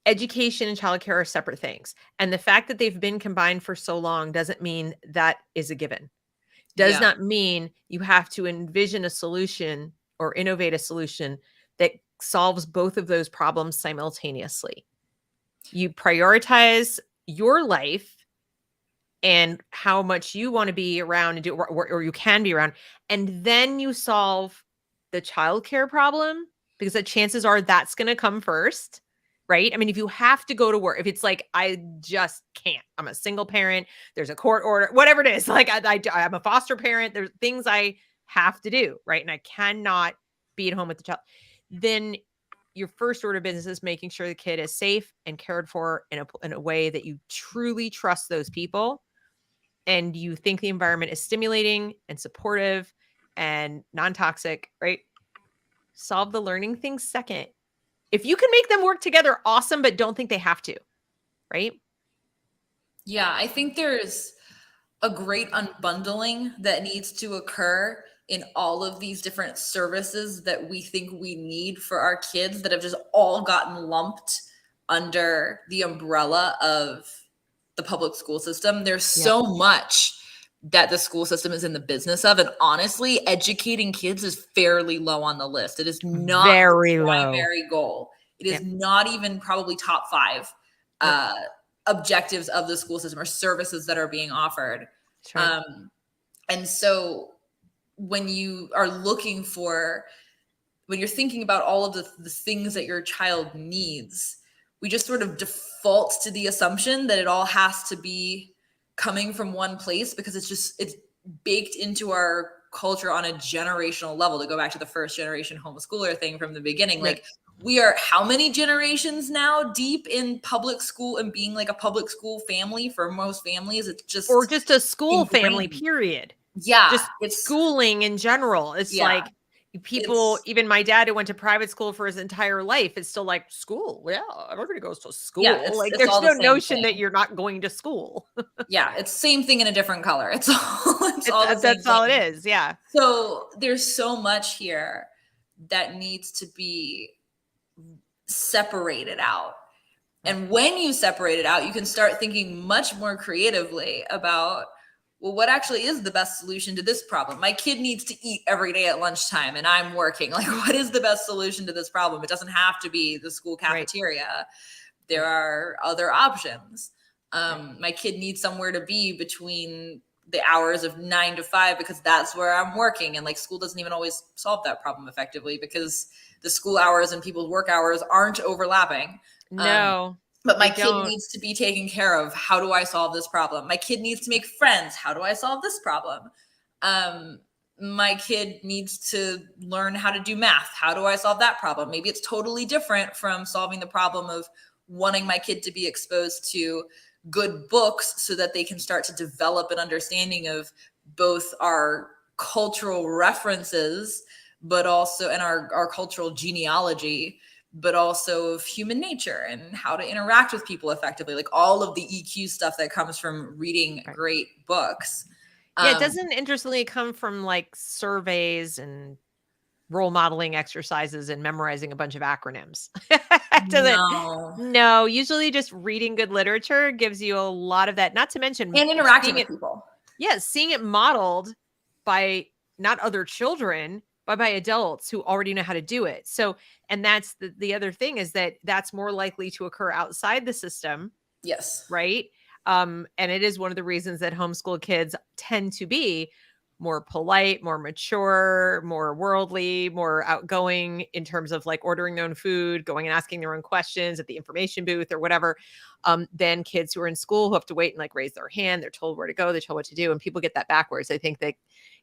education and childcare are separate things. And the fact that they've been combined for so long doesn't mean that is a given. Does not mean you have to envision a solution or innovate a solution that solves both of those problems simultaneously. You prioritize your life and how much you want to be around and do or you can be around. And then you solve the childcare problem because the chances are that's going to come first, right? I mean, if you have to go to work, if it's like, I just can't, I'm a single parent, there's a court order, whatever it is, like I'm a foster parent, there's things I have to do, right? And I cannot be at home with the child. Then your first order of business is making sure the kid is safe and cared for in a way that you truly trust those people. And you think the environment is stimulating and supportive and non-toxic, right? Solve the learning things second. If you can make them work together, awesome, but don't think they have to, right? Yeah, I think there's a great unbundling that needs to occur in all of these different services that we think we need for our kids that have just all gotten lumped under the umbrella of the public school system. There's so much that the school system is in the business of. And honestly, educating kids is fairly low on the list. It is not very the low primary goal. It is not even probably top 5 objectives of the school system or services that are being offered. Sure. And so when you are looking for, when you're thinking about all of the things that your child needs, we just sort of default to the assumption that it all has to be coming from one place because it's baked into our culture on a generational level. To go back to the first generation homeschooler thing from the beginning, like we are how many generations now deep in public school and being like a public school family for most families. It's just, or just a school ingrained. Family, period. Yeah. Just schooling in general. It's like people, even my dad who went to private school for his entire life, is still like, school. Yeah, everybody goes to school. Yeah, like it's there's all no the notion thing. that you're not going to school. Yeah, it's same thing in a different color. It's all that's all it is. Yeah. So there's so much here that needs to be separated out. And when you separate it out, you can start thinking much more creatively about, well, what actually is the best solution to this problem? My kid needs to eat every day at lunchtime and I'm working. Like, what is the best solution to this problem? It doesn't have to be the school cafeteria. Right. There are other options. My kid needs somewhere to be between the hours of 9 to 5 because that's where I'm working. And like school doesn't even always solve that problem effectively because the school hours and people's work hours aren't overlapping. No. But my kid needs to be taken care of. How do I solve this problem? My kid needs to make friends. How do I solve this problem? my kid needs to learn how to do math. How do I solve that problem? Maybe it's totally different from solving the problem of wanting my kid to be exposed to good books so that they can start to develop an understanding of both our cultural references, but also, and our cultural genealogy, but also of human nature and how to interact with people effectively, like all of the EQ stuff that comes from reading great books. Yeah, it doesn't interestingly come from like surveys and role modeling exercises and memorizing a bunch of acronyms. No, usually just reading good literature gives you a lot of that, not to mention and interacting with people. Yeah, seeing it modeled by not other children, but by adults who already know how to do it. So, and that's the other thing is that that's more likely to occur outside the system. Yes. Right. And it is one of the reasons that homeschool kids tend to be more polite, more mature, more worldly, more outgoing in terms of like ordering their own food, going and asking their own questions at the information booth or whatever, than kids who are in school who have to wait and like raise their hand. They're told where to go, they're told what to do. And people get that backwards. They think that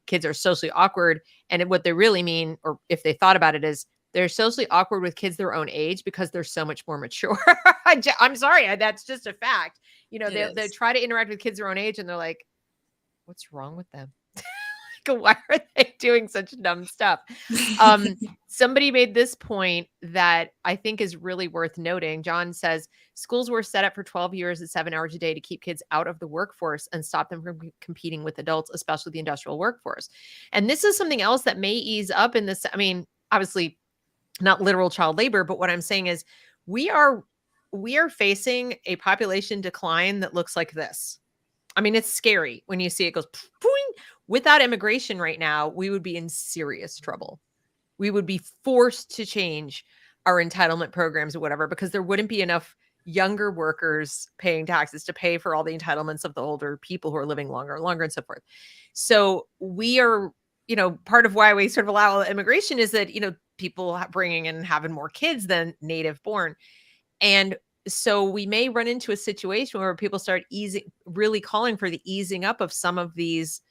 kids are socially awkward. And what they really mean, or if they thought about it, is they're socially awkward with kids their own age because they're so much more mature. I'm sorry. That's just a fact. You know, they try to interact with kids their own age and they're like, what's wrong with them? Why are they doing such dumb stuff? Somebody made this point that I think is really worth noting. John says schools were set up for 12 years at 7 hours a day to keep kids out of the workforce and stop them from competing with adults, especially the industrial workforce. And this is something else that may ease up in this. I mean, obviously not literal child labor, but what I'm saying is we are facing a population decline that looks like this. I mean, it's scary when you see it goes boing. Without immigration right now, we would be in serious trouble. We would be forced to change our entitlement programs or whatever, because there wouldn't be enough younger workers paying taxes to pay for all the entitlements of the older people who are living longer and longer and so forth. So we are, you know, part of why we sort of allow immigration is that, you know, people bringing in and having more kids than native born. And so we may run into a situation where people start really calling for the easing up of some of these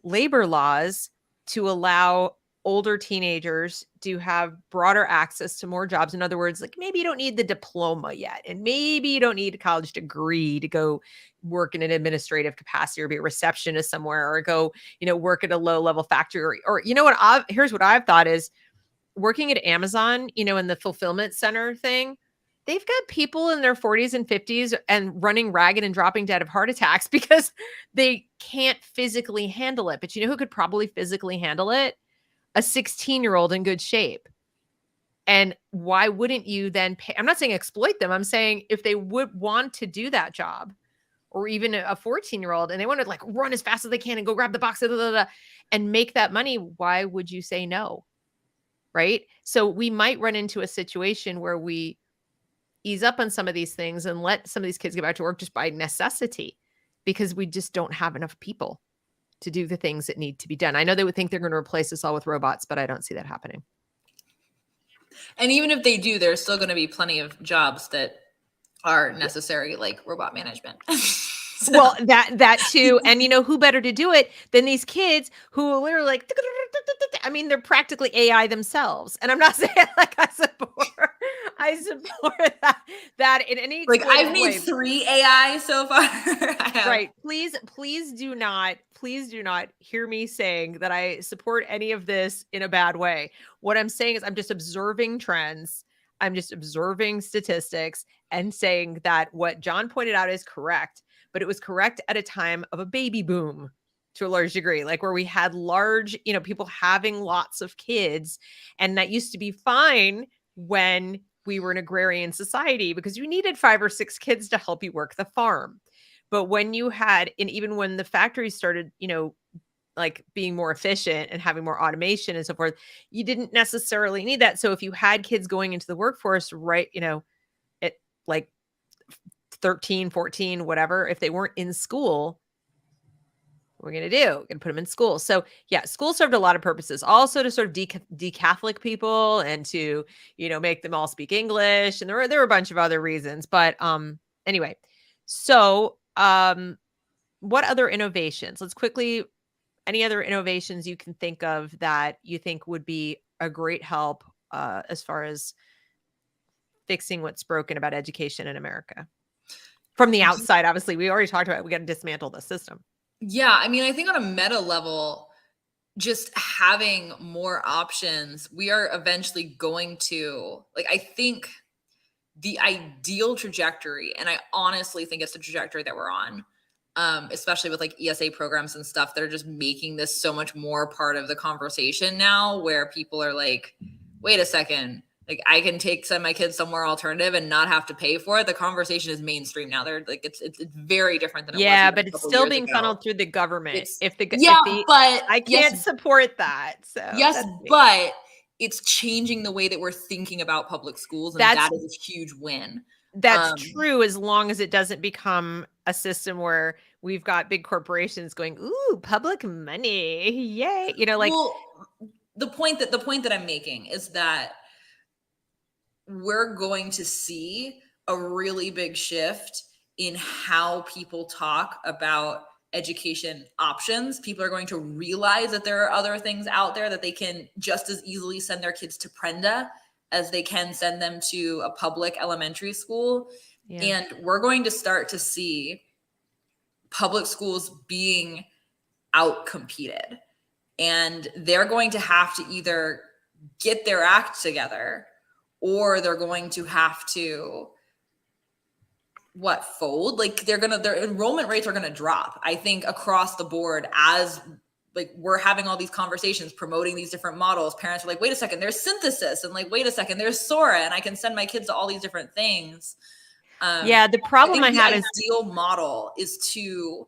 labor laws to allow older teenagers to have broader access to more jobs. In other words, like maybe you don't need the diploma yet, and maybe you don't need a college degree to go work in an administrative capacity or be a receptionist somewhere, or go, you know, work at a low level factory, or you know what? Here's what I've thought is working at Amazon, you know, in the fulfillment center thing. They've got people in their 40s and 50s and running ragged and dropping dead of heart attacks because they can't physically handle it. But you know who could probably physically handle it? A 16-year-old in good shape. And why wouldn't you then pay? I'm not saying exploit them. I'm saying if they would want to do that job, or even a 14-year-old, and they want to like run as fast as they can and go grab the box and make that money, why would you say no? Right? So we might run into a situation where we ease up on some of these things and let some of these kids get back to work just by necessity, because we just don't have enough people to do the things that need to be done. I know they would think they're going to replace us all with robots, but I don't see that happening. And even if they do, there's still going to be plenty of jobs that are necessary, like robot management. So. Well, that too. And you know, who better to do it than these kids who are literally like, I mean, they're practically AI themselves. And I'm not saying like I support that in any like I've made 3 AI so far. Right. Please do not hear me saying that I support any of this in a bad way. What I'm saying is I'm just observing trends. I'm just observing statistics and saying that what John pointed out is correct, but it was correct at a time of a baby boom to a large degree, like where we had large, you know, people having lots of kids. And that used to be fine when we were an agrarian society because you needed 5 or 6 kids to help you work the farm. But when you had, and even when the factories started, you know, like being more efficient and having more automation and so forth, you didn't necessarily need that. So if you had kids going into the workforce, right, you know, at like 13, 14, whatever, if they weren't in school, what are we going to do? We're going to put them in school. So yeah, school served a lot of purposes, also to sort of de-Catholic people and to, you know, make them all speak English. And there were a bunch of other reasons, but anyway, so what other innovations? Let's quickly any other innovations you can think of that you think would be a great help as far as fixing what's broken about education in America? From the outside, obviously, we already talked about it. We got to dismantle the system. Yeah, I mean, I think on a meta level, just having more options, we are eventually going to, like, I think the ideal trajectory, and I honestly think it's the trajectory that we're on, especially with like ESA programs and stuff that are just making this so much more part of the conversation now, where people are like, wait a second, like I can send my kids somewhere alternative and not have to pay for it. The conversation is mainstream now. They're like, it's very different than it was Yeah, even but a it's couple still years being ago. funneled through the government. It's If yeah, but I yes, can't support that. So yes, that's me. but it's changing the way that we're thinking about public schools, and That's that is a huge win. That's true, as long as it doesn't become a system where we've got big corporations going, "Ooh, public money. Yay." Like Well, the point that I'm making is that we're going to see a really big shift in how people talk about education options. People are going to realize that there are other things out there that they can just as easily send their kids to Prenda as they can send them to a public elementary school. yeah. And we're going to start to see public schools being out competed. And they're going to have to either get their act together, or they're going to have to fold. Like their enrollment rates are gonna drop, I think, across the board, as like we're having all these conversations promoting these different models. Parents are like, wait a second, there's synthesis, and like, wait a second, there's Sora, and I can send my kids to all these different things. Yeah, the I problem think I the have is ideal model is to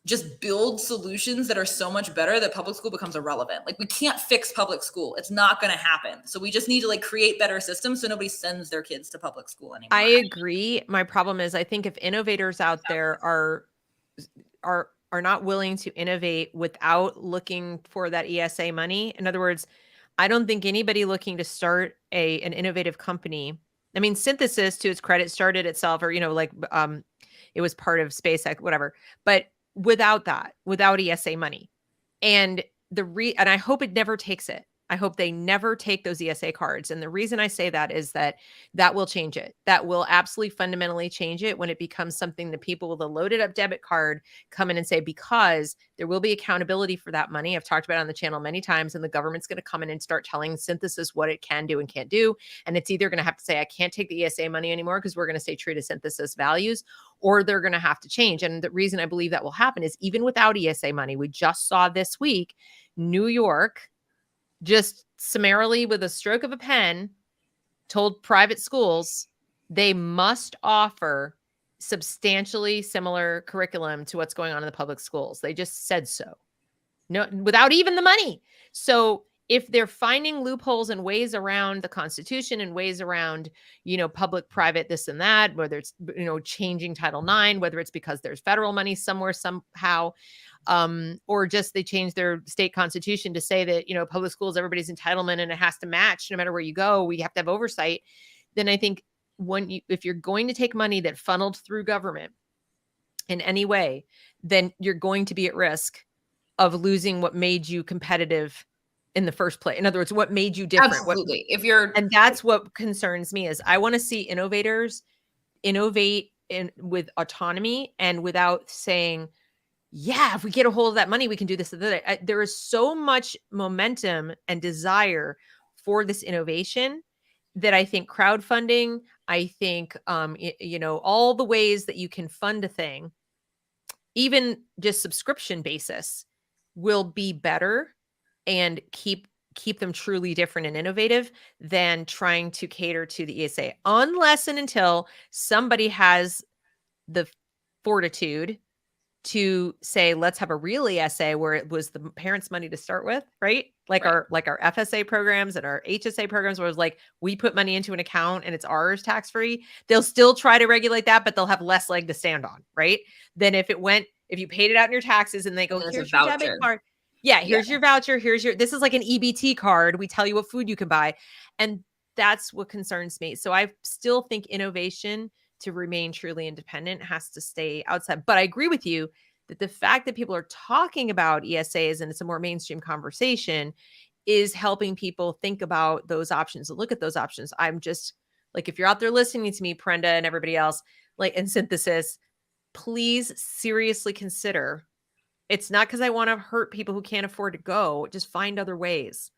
just build solutions that are so much better that public school becomes irrelevant. Like we can't fix public school. It's not going to happen. So we just need to like create better systems so nobody sends their kids to public school anymore. I agree. My problem is I think if innovators out there are not willing to innovate without looking for that ESA money. In other words, I don't think anybody looking to start an innovative company. I mean, Synthesis, to its credit, started itself, or it was part of SpaceX, whatever. But without ESA money, and and I hope it never takes it. I hope they never take those ESA cards. And the reason I say that is that will change it. That will absolutely fundamentally change it when it becomes something that people with a loaded up debit card come in and say, because there will be accountability for that money. I've talked about it on the channel many times, and the government's going to come in and start telling Synthesis what it can do and can't do. And it's either going to have to say, I can't take the ESA money anymore because we're going to stay true to Synthesis values, or they're going to have to change. And the reason I believe that will happen is even without ESA money, we just saw this week, New York just summarily, with a stroke of a pen, told private schools they must offer substantially similar curriculum to what's going on in the public schools. They just said so. No, without even the money. So if they're finding loopholes and ways around the Constitution and ways around, public, private, this and that, whether it's, changing Title IX, whether it's because there's federal money somewhere, somehow, or just they change their state constitution to say that, public schools, everybody's entitlement and it has to match no matter where you go, we have to have oversight. Then I think if you're going to take money that funneled through government in any way, then you're going to be at risk of losing what made you competitive in the first place. In other words, what made you different. Absolutely. And that's what concerns me, is I want to see innovators innovate with autonomy and without saying, yeah, if we get a hold of that money, we can do this. There is so much momentum and desire for this innovation that I think crowdfunding, I think, all the ways that you can fund a thing, even just subscription basis, will be better and keep them truly different and innovative than trying to cater to the ESA, unless and until somebody has the fortitude to say, let's have a real ESA where it was the parents' money to start with, right? Like our FSA programs and our HSA programs, where it's like, we put money into an account and it's ours tax-free. They'll still try to regulate that, but they'll have less leg to stand on, right? Than if you paid it out in your taxes and they go, here's your debit card. Yeah, here's your voucher. This is like an EBT card. We tell you what food you can buy. And that's what concerns me. So I still think innovation, to remain truly independent, has to stay outside. But I agree with you that the fact that people are talking about ESAs and it's a more mainstream conversation is helping people think about those options and look at those options. I'm just like, if you're out there listening to me, Prenda, and everybody else, like in Synthesis, please seriously consider. It's not because I want to hurt people who can't afford to go. Just find other ways.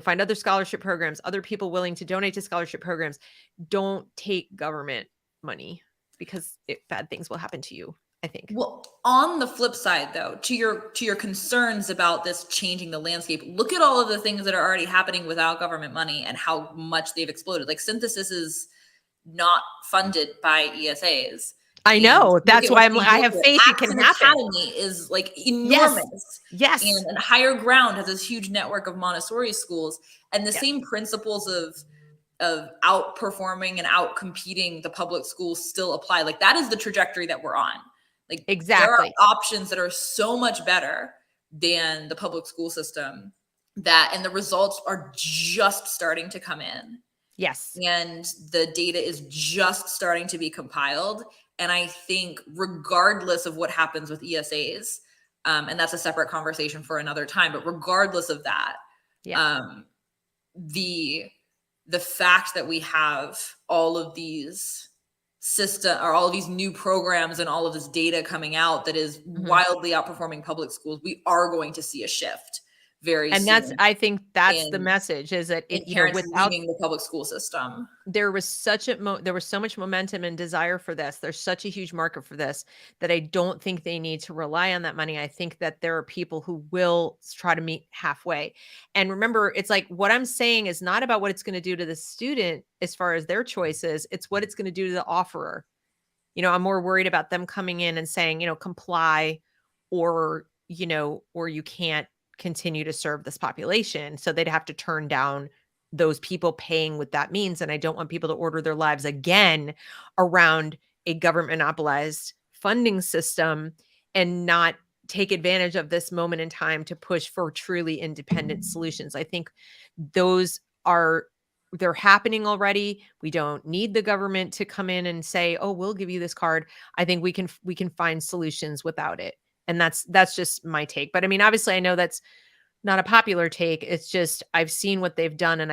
Find other scholarship programs, other people willing to donate to scholarship programs. Don't take government money because bad things will happen to you, I think. Well, on the flip side, though, to your concerns about this changing the landscape, look at all of the things that are already happening without government money and how much they've exploded. Like Synthesis is not funded by ESAs. I know. That's why I have faith it can happen. Academy is like enormous. Yes. And Higher Ground has this huge network of Montessori schools, and the same principles of outperforming and outcompeting the public schools still apply. Like that is the trajectory that we're on. Like exactly. There are options that are so much better than the public school system and the results are just starting to come in. Yes. And the data is just starting to be compiled. And I think regardless of what happens with ESAs, and that's a separate conversation for another time, but regardless of that, the fact that we have all of these all of these new programs and all of this data coming out that is wildly outperforming public schools, we are going to see a shift very soon. I think that's the message, is that without leaving the public school system, there was so much momentum and desire for this. There's such a huge market for this that I don't think they need to rely on that money. I think that there are people who will try to meet halfway. And remember, it's like, what I'm saying is not about what it's going to do to the student as far as their choices. It's what it's going to do to the offerer. I'm more worried about them coming in and saying, comply, or you can't continue to serve this population. So they'd have to turn down those people paying what that means. And I don't want people to order their lives again around a government monopolized funding system and not take advantage of this moment in time to push for truly independent solutions. I think they're happening already. We don't need the government to come in and say, oh, we'll give you this card. I think we can find solutions without it. And that's just my take. But I mean, obviously I know that's not a popular take. It's just, I've seen what they've done, and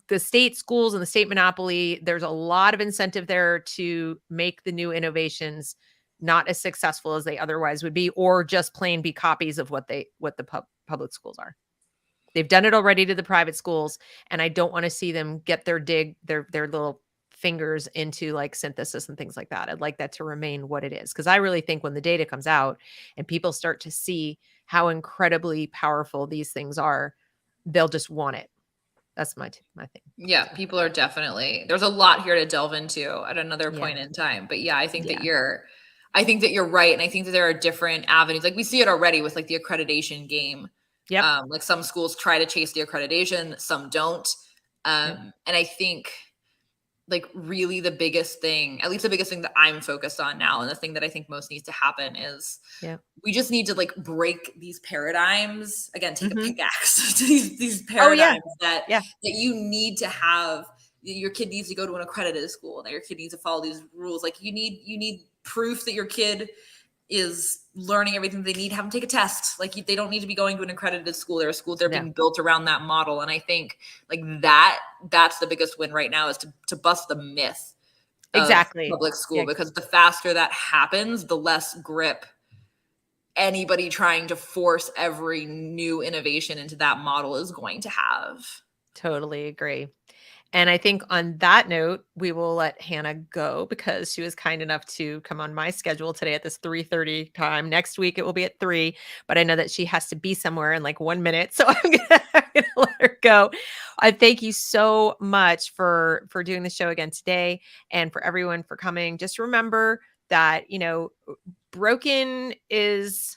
the state schools and the state monopoly, there's a lot of incentive there to make the new innovations not as successful as they otherwise would be, or just plain be copies of what the public schools are. They've done it already to the private schools, and I don't want to see them get their little fingers into like Synthesis and things like that. I'd like that to remain what it is, because I really think when the data comes out and people start to see how incredibly powerful these things are, they'll just want it. That's my thing. Yeah, people are definitely, there's a lot here to delve into at another point in time. But yeah, I think that you're right. And I think that there are different avenues. Like we see it already with like the accreditation game. Yeah. Like some schools try to chase the accreditation, some don't. And I think like really the biggest thing, at least the biggest thing that I'm focused on now, and the thing that I think most needs to happen is we just need to like break these paradigms. Again, take a pickaxe to these paradigms that you need to have. Your kid needs to go to an accredited school, that your kid needs to follow these rules. Like you need proof that your kid is learning everything they need. Have them take a test. Like they don't need to be going to an accredited school. There are schools that are being built around that model. And I think like that's the biggest win right now, is to bust the myth of public school, because the faster that happens, the less grip anybody trying to force every new innovation into that model is going to have. Totally agree. And I think on that note, we will let Hannah go, because she was kind enough to come on my schedule today at this 3:30 time. Next week, it will be at 3, but I know that she has to be somewhere in like 1 minute. So I'm gonna let her go. I thank you so much for doing the show again today, and for everyone for coming. Just remember that, broken is,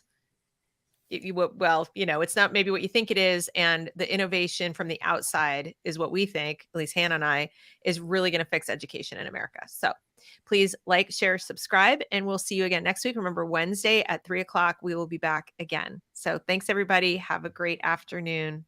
it's not maybe what you think it is. And the innovation from the outside is what we think, at least Hannah and I, is really going to fix education in America. So please like, share, subscribe, and we'll see you again next week. Remember, Wednesday at 3:00, we will be back again. So thanks, everybody. Have a great afternoon.